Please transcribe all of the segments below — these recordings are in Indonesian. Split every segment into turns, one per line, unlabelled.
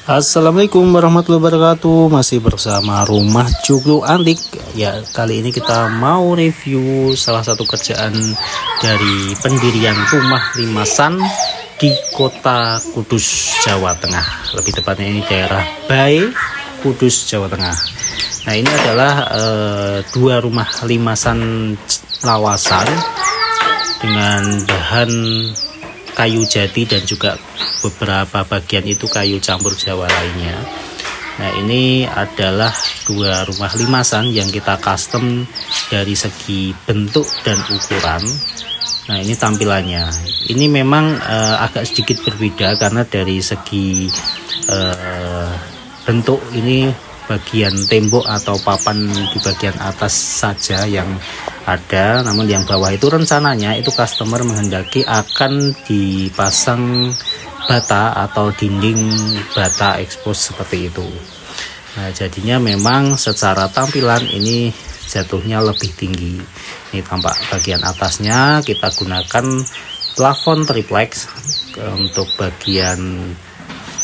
Assalamualaikum warahmatullahi wabarakatuh. Masih bersama Rumah Joglo Antik. Ya, kali ini kita mau review salah satu kerjaan dari pendirian rumah limasan di Kota Kudus, Jawa Tengah. Lebih tepatnya ini daerah Bae, Kudus, Jawa Tengah. Nah, ini adalah dua rumah limasan lawasan dengan bahan kayu jati dan juga beberapa bagian itu kayu campur Jawa lainnya. Nah, ini adalah dua rumah limasan yang kita custom dari segi bentuk dan ukuran. Nah, ini tampilannya. Ini memang agak sedikit berbeda karena dari segi bentuk ini bagian tembok atau papan di bagian atas saja yang ada, namun yang bawah itu rencananya itu customer menghendaki akan dipasang bata atau dinding bata ekspos seperti itu. Nah, jadinya memang secara tampilan ini jatuhnya lebih tinggi. Ini tampak bagian atasnya kita gunakan plafon triplex. Untuk bagian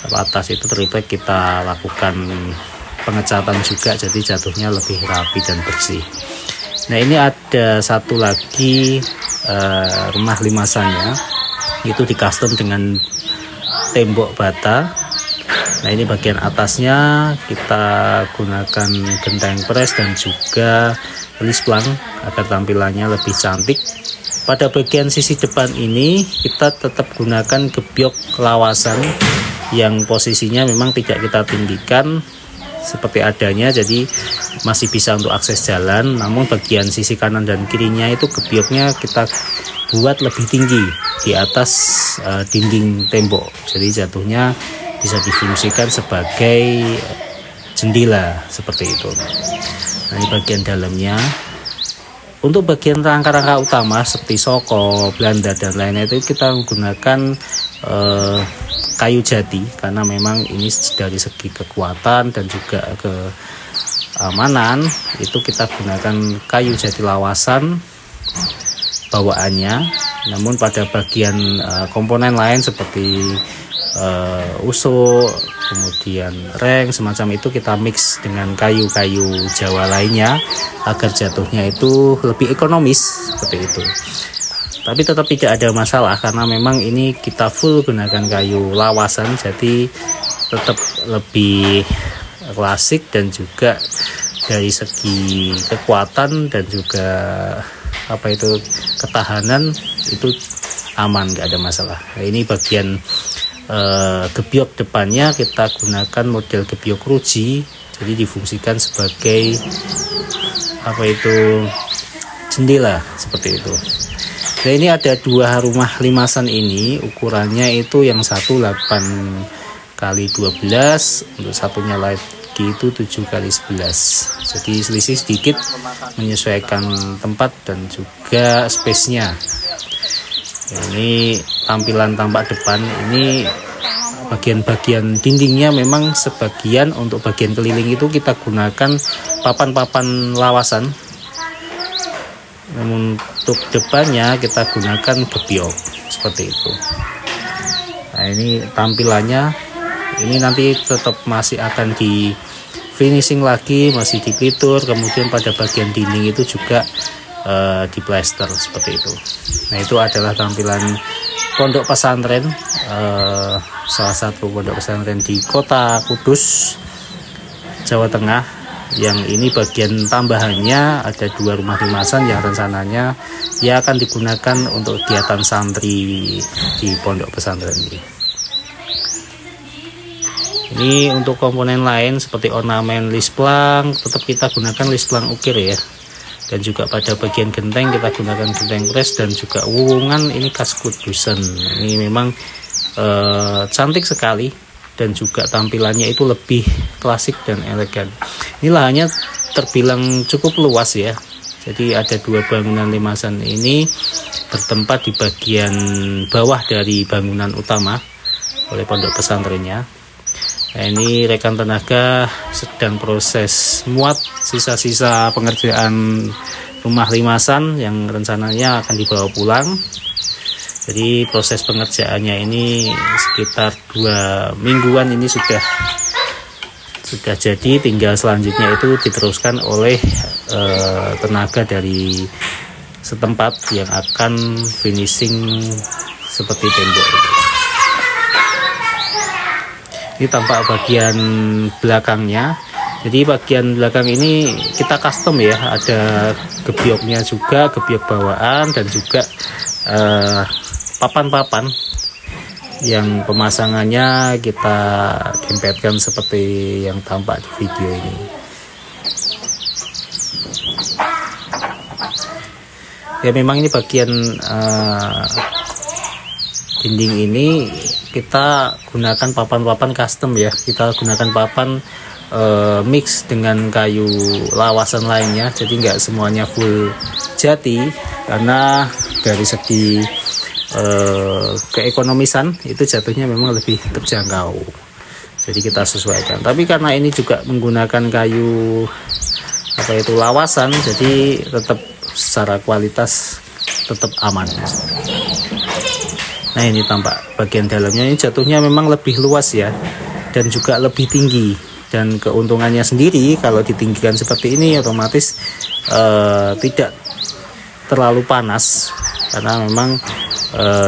atas itu triplex kita lakukan pengecatan juga, jadi jatuhnya lebih rapi dan bersih. Nah, ini ada satu lagi rumah limasannya, itu di custom dengan tembok bata. Nah, ini bagian atasnya kita gunakan genteng pres dan juga lisplang agar tampilannya lebih cantik. Pada bagian sisi depan ini kita tetap gunakan gebyok lawasan yang posisinya memang tidak kita tinggikan seperti adanya, jadi masih bisa untuk akses jalan. Namun bagian sisi kanan dan kirinya itu gebyoknya kita buat lebih tinggi di atas dinding tembok, jadi jatuhnya bisa difungsikan sebagai jendela seperti itu. Nah, ini bagian dalamnya. Untuk bagian rangka-rangka utama seperti soko, belanda dan lainnya itu kita menggunakan kayu jati karena memang ini dari segi kekuatan dan juga keamanan itu kita gunakan kayu jati lawasan bawaannya. Namun pada bagian komponen lain seperti usuk, kemudian reng semacam itu kita mix dengan kayu-kayu Jawa lainnya agar jatuhnya itu lebih ekonomis seperti itu. Tapi tetap tidak ada masalah karena memang ini kita full gunakan kayu lawasan, jadi tetap lebih klasik dan juga dari segi kekuatan dan juga ketahanan itu aman, nggak ada masalah. Nah, ini bagian gebyok depannya kita gunakan model gebyok ruji, jadi difungsikan sebagai jendela seperti itu. Nah, ini ada dua rumah limasan ini, ukurannya itu yang satu 8x12, untuk satunya lagi itu 7x11. Jadi selisih sedikit menyesuaikan tempat dan juga space-nya. Ini tampilan tampak depan. Ini bagian-bagian dindingnya memang sebagian untuk bagian keliling itu kita gunakan papan-papan lawasan. Namun untuk depannya kita gunakan gebyok seperti itu. Nah, ini tampilannya. Ini nanti tetap masih akan di finishing lagi, masih diklitur, kemudian pada bagian dinding itu juga di plaster seperti itu. Nah, itu adalah tampilan pondok pesantren, salah satu pondok pesantren di Kota Kudus, Jawa Tengah. Yang ini bagian tambahannya ada dua rumah limasan yang rencananya akan digunakan untuk kegiatan santri di pondok pesantren ini. Ini untuk komponen lain seperti ornamen lisplang tetap kita gunakan lisplang ukir ya. Dan juga pada bagian genteng kita gunakan genteng pres dan juga wuwungan ini khas Kudusan. Ini memang cantik sekali dan juga tampilannya itu lebih klasik dan elegan. Ini lahannya terbilang cukup luas ya. Jadi ada dua bangunan limasan ini bertempat di bagian bawah dari bangunan utama oleh pondok pesantrennya. Nah, ini rekan tenaga sedang proses muat sisa-sisa pengerjaan rumah limasan yang rencananya akan dibawa pulang. Jadi proses pengerjaannya ini sekitar 2 mingguan ini sudah jadi, tinggal selanjutnya itu diteruskan oleh tenaga dari setempat yang akan finishing seperti tembok itu. Ini tampak bagian belakangnya. Jadi bagian belakang ini kita custom ya, ada gebyoknya juga, gebyok bawaan, dan juga papan-papan yang pemasangannya kita dempetkan seperti yang tampak di video ini. Ya memang ini bagian dinding ini kita gunakan papan-papan custom ya, kita gunakan papan mix dengan kayu lawasan lainnya, jadi nggak semuanya full jati, karena dari segi keekonomisan itu jatuhnya memang lebih terjangkau, jadi kita sesuaikan. Tapi karena ini juga menggunakan kayu lawasan, jadi tetap secara kualitas tetap aman. Nah ini tampak bagian dalamnya, ini jatuhnya memang lebih luas ya, dan juga lebih tinggi. Dan keuntungannya sendiri kalau ditinggikan seperti ini otomatis tidak terlalu panas, karena memang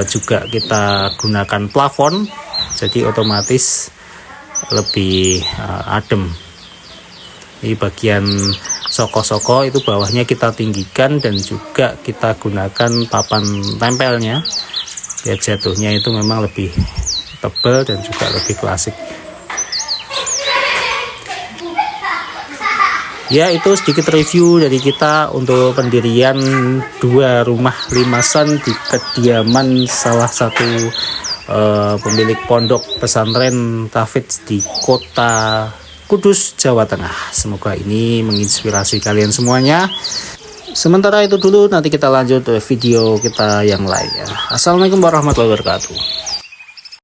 juga kita gunakan plafon, jadi otomatis lebih adem. Ini bagian soko-soko itu bawahnya kita tinggikan, dan juga kita gunakan papan tempelnya biar jatuhnya itu memang lebih tebal dan juga lebih klasik. Ya, itu sedikit review dari kita untuk pendirian 2 rumah limasan di kediaman salah satu pemilik pondok pesantren Tahfidz di Kota Kudus, Jawa Tengah. Semoga ini menginspirasi kalian semuanya. Sementara itu dulu, nanti kita lanjut video kita yang lain ya. Assalamualaikum warahmatullahi wabarakatuh.